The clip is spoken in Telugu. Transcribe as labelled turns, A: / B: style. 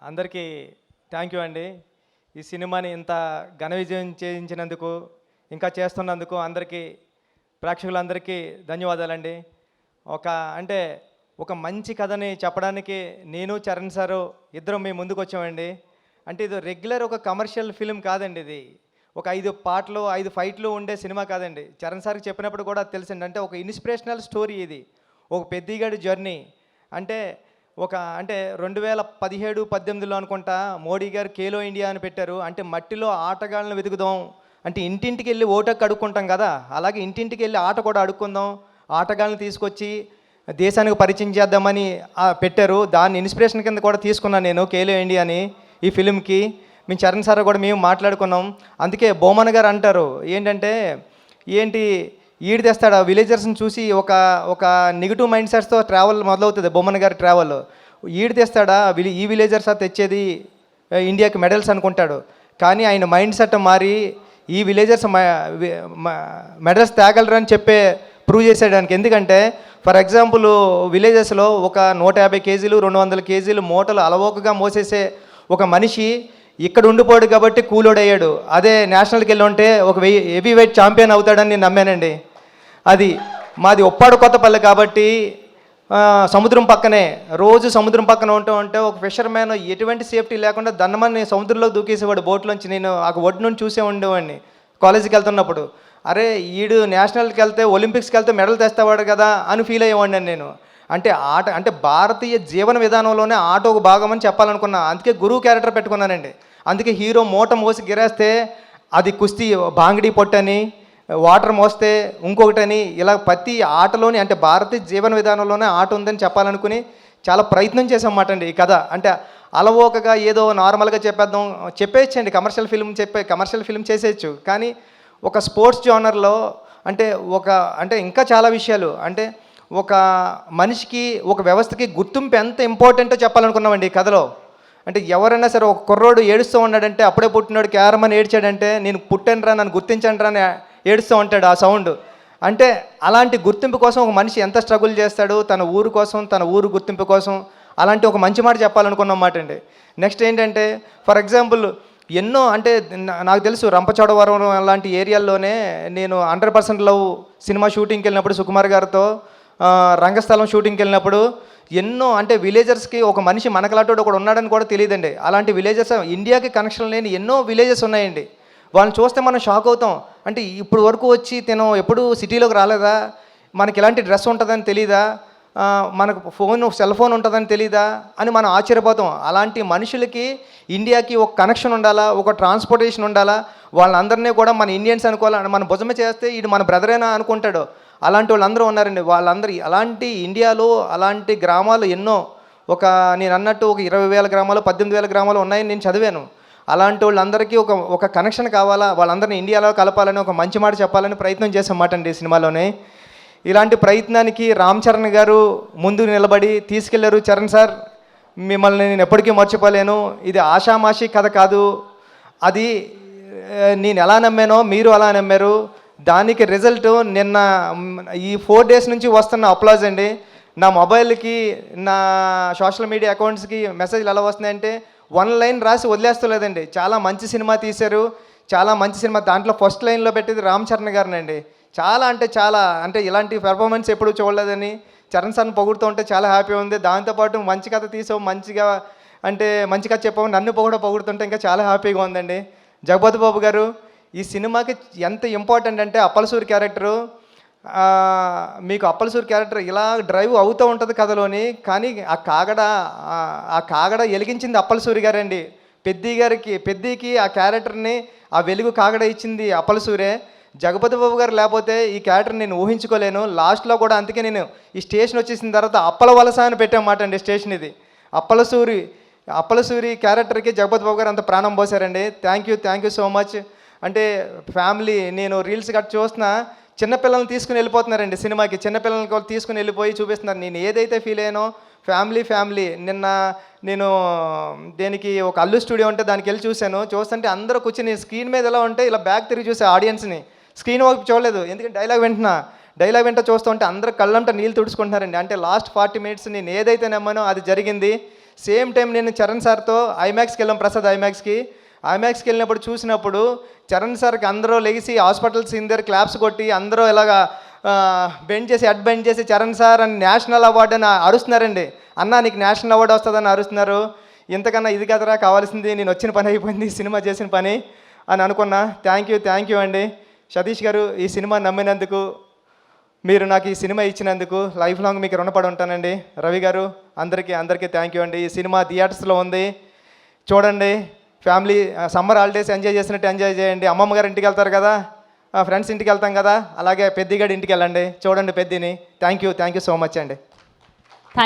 A: అందరికీ థ్యాంక్ యూ అండి. ఈ సినిమాని ఇంత ఘన విజయం చేయించినందుకు, ఇంకా చేస్తున్నందుకు అందరికీ, ప్రేక్షకులందరికీ ధన్యవాదాలండి. ఒక అంటే ఒక మంచి కథని చెప్పడానికి నేను చరణ్ సారు ఇద్దరం మీ ముందుకు వచ్చామండి. అంటే ఇది రెగ్యులర్ ఒక కమర్షియల్ ఫిల్మ్ కాదండి. ఇది ఒక 5 పాటలు 5 ఫైట్లు ఉండే సినిమా కాదండి. చరణ్ సార్కి చెప్పినప్పుడు కూడా తెలిసింది. అంటే ఒక ఇన్స్పిరేషనల్ స్టోరీ ఇది. ఒక పెద్దిగాడి జర్నీ. అంటే అంటే 2017, 18లో అనుకుంటా మోడీ గారు ఖేలో ఇండియా అని పెట్టారు. అంటే మట్టిలో ఆటగాళ్ళని వెతుకుదాం, అంటే ఇంటింటికి వెళ్ళి ఓటకు అడుక్కుంటాం కదా, అలాగే ఇంటింటికి వెళ్ళి ఆట కూడా అడుక్కుందాం, ఆటగాళ్ళని తీసుకొచ్చి దేశానికి పరిచయం చేద్దామని పెట్టారు. దాన్ని ఇన్స్పిరేషన్ కింద కూడా తీసుకున్నాను నేను ఖేలో ఇండియాని ఈ ఫిలింకి. మేము చరణ్ సార్ కూడా మేము మాట్లాడుకున్నాం. అందుకే బొమ్మన్ గారు అంటారు ఏంటంటే, ఏంటి ఈడు తెస్తాడు ఆ విలేజర్స్ని చూసి ఒక నెగిటివ్ మైండ్ సెట్స్తో ట్రావెల్ మొదలవుతుంది బొమ్మన్ గారి ట్రావెల్. ఈడు తెస్తాడా ఈ విలేజర్స్ తెచ్చేది ఇండియాకి మెడల్స్ అనుకుంటాడు. కానీ ఆయన మైండ్ సెట్ మారి ఈ విలేజర్స్ మెడల్స్ తేగలరు అని ప్రూవ్ చేసేయడానికి. ఎందుకంటే ఫర్ ఎగ్జాంపుల్ విలేజెస్లో ఒక 150 కేజీలు 200 కేజీలు మూటలు అలవోకగా మోసేసే ఒక మనిషి ఇక్కడ ఉండిపోయాడు కాబట్టి కూలోడు అయ్యాడు. అదే నేషనల్కి వెళ్ళి ఉంటే ఒక హెవీ వెయిట్ ఛాంపియన్ అవుతాడని నేను నమ్మానండి. అది మాది ఉప్పాడు కొత్తపల్లి కాబట్టి సముద్రం పక్కనే, రోజు సముద్రం పక్కన ఉంటే ఒక ఫిషర్ మ్యాన్ ఎటువంటి సేఫ్టీ లేకుండా దన్నమని సముద్రంలో దూకేసేవాడు బోట్లోంచి. నేను ఆ ఒడ్డు నుంచి చూసే ఉండేవాడిని కాలేజీకి వెళ్తున్నప్పుడు. అరే ఈడు నేషనల్కి వెళ్తే ఒలింపిక్స్కి వెళ్తే మెడల్ తెస్తావాడు కదా అని ఫీల్ అయ్యేవాడిని నేను. అంటే ఆట అంటే భారతీయ జీవన విధానంలోనే ఆట ఒక భాగం అని చెప్పాలనుకున్నా. అందుకే గురువు క్యారెక్టర్ పెట్టుకున్నానండి. అందుకే హీరో మూట మోసి గిరేస్తే అది కుస్తీ బాంగిడి పొట్టని, వాటర్ మోస్తే ఇంకొకటని, ఇలా ప్రతి ఆటలోని అంటే భారతీయ జీవన విధానంలోనే ఆట ఉందని చెప్పాలనుకుని చాలా ప్రయత్నం చేసామన్నమాట అండి ఈ కథ. అంటే అలవోకగా ఏదో నార్మల్గా చెప్పేయచ్చండి, కమర్షియల్ ఫిల్మ్ చేసేయచ్చు. కానీ ఒక స్పోర్ట్స్ జోనర్లో అంటే ఇంకా చాలా విషయాలు, అంటే ఒక మనిషికి ఒక వ్యవస్థకి గుర్తింపు ఎంత ఇంపార్టెంటో చెప్పాలనుకున్నామండి ఈ కథలో. అంటే ఎవరైనా సరే ఒక కుర్రోడు ఏడుస్తూ ఉన్నాడంటే, అప్పుడే పుట్టినాడు క్యారమని ఏడ్చాడంటే, నేను పుట్టానురా నన్ను గుర్తించండి అని ఏడుస్తూ ఉంటాడు ఆ సౌండ్. అంటే అలాంటి గుర్తింపు కోసం ఒక మనిషి ఎంత స్ట్రగుల్ చేస్తాడు తన ఊరు కోసం, తన ఊరు గుర్తింపు కోసం. అలాంటి ఒక మంచి మాట చెప్పాలనుకున్నమాట అండి. నెక్స్ట్ ఏంటంటే ఫర్ ఎగ్జాంపుల్ ఎన్నో అంటే నాకు తెలుసు రంపచోడవరం అలాంటి ఏరియాల్లోనే నేను 100% లవ్ సినిమా షూటింగ్కి వెళ్ళినప్పుడు సుకుమార్ గారితో రంగస్థలం షూటింగ్కి వెళ్ళినప్పుడు ఎన్నో అంటే విలేజర్స్కి ఒక మనిషి మనకలాంటి ఒకడు ఉన్నాడని కూడా తెలియదండి. అలాంటి విలేజెస్ ఇండియాకి కనెక్షన్ లేని ఎన్నో విలేజెస్ ఉన్నాయండి. వాళ్ళని చూస్తే మనం షాక్ అవుతాం. అంటే ఇప్పుడు వరకు వచ్చి తిను ఎప్పుడు సిటీలోకి రాలేదా, మనకి ఇలాంటి డ్రెస్ ఉంటుందని తెలీదా, మనకు సెల్ ఫోన్ ఉంటుందని తెలీదా అని మనం ఆశ్చర్యపోతాం. అలాంటి మనుషులకి ఇండియాకి ఒక కనెక్షన్ ఉండాలా, ఒక ట్రాన్స్పోర్టేషన్ ఉండాలా, వాళ్ళందరినీ కూడా మన ఇండియన్స్ అనుకోవాలి, మన భుజమే చేస్తే ఇది మన బ్రదరేనా అనుకుంటాడు. అలాంటి వాళ్ళందరూ ఉన్నారండి. వాళ్ళందరూ అలాంటి ఇండియాలో అలాంటి గ్రామాలు ఎన్నో, నేను అన్నట్టు ఒక 20,000 గ్రామాలు 18,000 గ్రామాలు ఉన్నాయని నేను చదివాను. అలాంటి వాళ్ళందరికీ ఒక కనెక్షన్ కావాలా, వాళ్ళందరినీ ఇండియాలో కలపాలని ఒక మంచి మాట చెప్పాలని ప్రయత్నం చేసామాట అండి ఈ సినిమాలోనే. ఇలాంటి ప్రయత్నానికి రామ్ చరణ్ గారు ముందు నిలబడి తీసుకెళ్లారు. చరణ్ సార్ మిమ్మల్ని నేను ఎప్పటికీ మర్చిపోలేను, ఇది ఆషామాషి కథ కాదు, అది నేను ఎలా నమ్మానో మీరు అలా నమ్మారు, దానికి రిజల్ట్ నిన్న ఈ 4 days నుంచి వస్తున్న అప్లాజ్ అండి. నా మొబైల్కి నా సోషల్ మీడియా అకౌంట్స్కి మెసేజ్లు ఎలా వస్తున్నాయంటే 1 line రాసి వదిలేస్తలేదండి. చాలా మంచి సినిమా తీశారు, చాలా మంచి సినిమా, దాంట్లో ఫస్ట్ లైన్లో పెట్టేది రామ్ చరణ్ గారినండి. చాలా అంటే ఇలాంటి పెర్ఫార్మెన్స్ ఎప్పుడు చూడలేదని చరణ్ సార్ని పొగుడుతూ ఉంటే చాలా హ్యాపీ ఉంది. దాంతోపాటు మంచి కథ తీసావు, మంచి కథ చెప్పావు, నన్ను కూడా పొగుడుతుంటే ఇంకా చాలా హ్యాపీగా ఉందండి. జగపతి బాబు గారు ఈ సినిమాకి ఎంత ఇంపార్టెంట్ అంటే అప్పలసూరి క్యారెక్టరు, మీకు అప్పలసూరి క్యారెక్టర్ ఇలా డ్రైవ్ అవుతూ ఉంటుంది కథలోని, కానీ ఆ కాగడ వెలిగించింది అప్పలసూరి గారండి. పెద్దికి ఆ క్యారెక్టర్ని ఆ వెలుగు కాగడ ఇచ్చింది అప్పలసూరే. జగపతి బాబు గారు లేకపోతే ఈ క్యారెక్టర్ నేను ఊహించుకోలేను. లాస్ట్లో కూడా అందుకే నేను ఈ స్టేషన్ వచ్చేసిన తర్వాత అప్పల వలస అని పెట్టామాట అండి స్టేషన్ ఇది. అప్పలసూరి క్యారెక్టర్కి జగపతి బాబు గారు అంత ప్రాణం పోసారండి. Thank you so much. అంటే ఫ్యామిలీ, నేను రీల్స్ గట్రా చూస్తున్నా, చిన్నపిల్లల్ని తీసుకుని వెళ్ళిపోతున్నారండి సినిమాకి, చిన్నపిల్లల్ని తీసుకుని వెళ్ళిపోయి చూపిస్తున్నారు. నేను ఏదైతే ఫీల్ అయ్యానో ఫ్యామిలీ నిన్న నేను దేనికి ఒక అల్లు స్టూడియో ఉంటే దానికి వెళ్ళి చూస్తుంటే అందరూ కూర్చొని స్క్రీన్ మీద ఎలా ఉంటే ఇలా బ్యాక్ తిరిగి చూసే ఆడియన్స్ని, స్క్రీన్ వైపు చూడలేదు. ఎందుకంటే డైలాగ్ వింటా చూస్తూ ఉంటే అందరూ కళ్ళంట నీళ్ళు తుడుచుకుంటున్నారండి. అంటే లాస్ట్ 40 minutes నేను ఏదైతే నమ్మానో అది జరిగింది. సేమ్ టైం నేను చరణ్ సార్తో ఐమాక్స్కి వెళ్ళాం, ప్రసాద్ ఐమాక్స్కి వెళ్ళినప్పుడు చూసినప్పుడు చరణ్ సార్కి అందరూ లెగిసి హాస్పిటల్ సీన్ దగ్గర క్లాప్స్ కొట్టి అందరూ ఇలాగా బెండ్ చేసి హెడ్ బెండ్ చేసి చరణ్ సార్ అని నేషనల్ అవార్డు అని అరుస్తున్నారండి. అన్న నీకు నేషనల్ అవార్డు వస్తుందని అరుస్తున్నారు. ఇంతకన్నా ఇది కదరా కావాల్సింది, నేను వచ్చిన పని అయిపోయింది, సినిమా చేసిన పని అని అనుకున్నా. థ్యాంక్ యూ అండి సతీష్ గారు, ఈ సినిమా నమ్మినందుకు, మీరు నాకు ఈ సినిమా ఇచ్చినందుకు లైఫ్ లాంగ్ మీకు రుణపడి ఉంటానండి. రవి గారు అందరికీ థ్యాంక్ యూ అండి. ఈ సినిమా థియేటర్స్లో ఉంది, చూడండి. ఫ్యామిలీ సమ్మర్ హాలిడేస్ ఎంజాయ్ చేసినట్టు ఎంజాయ్ చేయండి. అమ్మమ్మ గారు ఇంటికి వెళ్తారు కదా, ఫ్రెండ్స్ ఇంటికి వెళ్తాం కదా, అలాగే పెద్దిగాడి ఇంటికి వెళ్ళండి, చూడండి పెద్దిని. థ్యాంక్ యూ సో మచ్ అండి.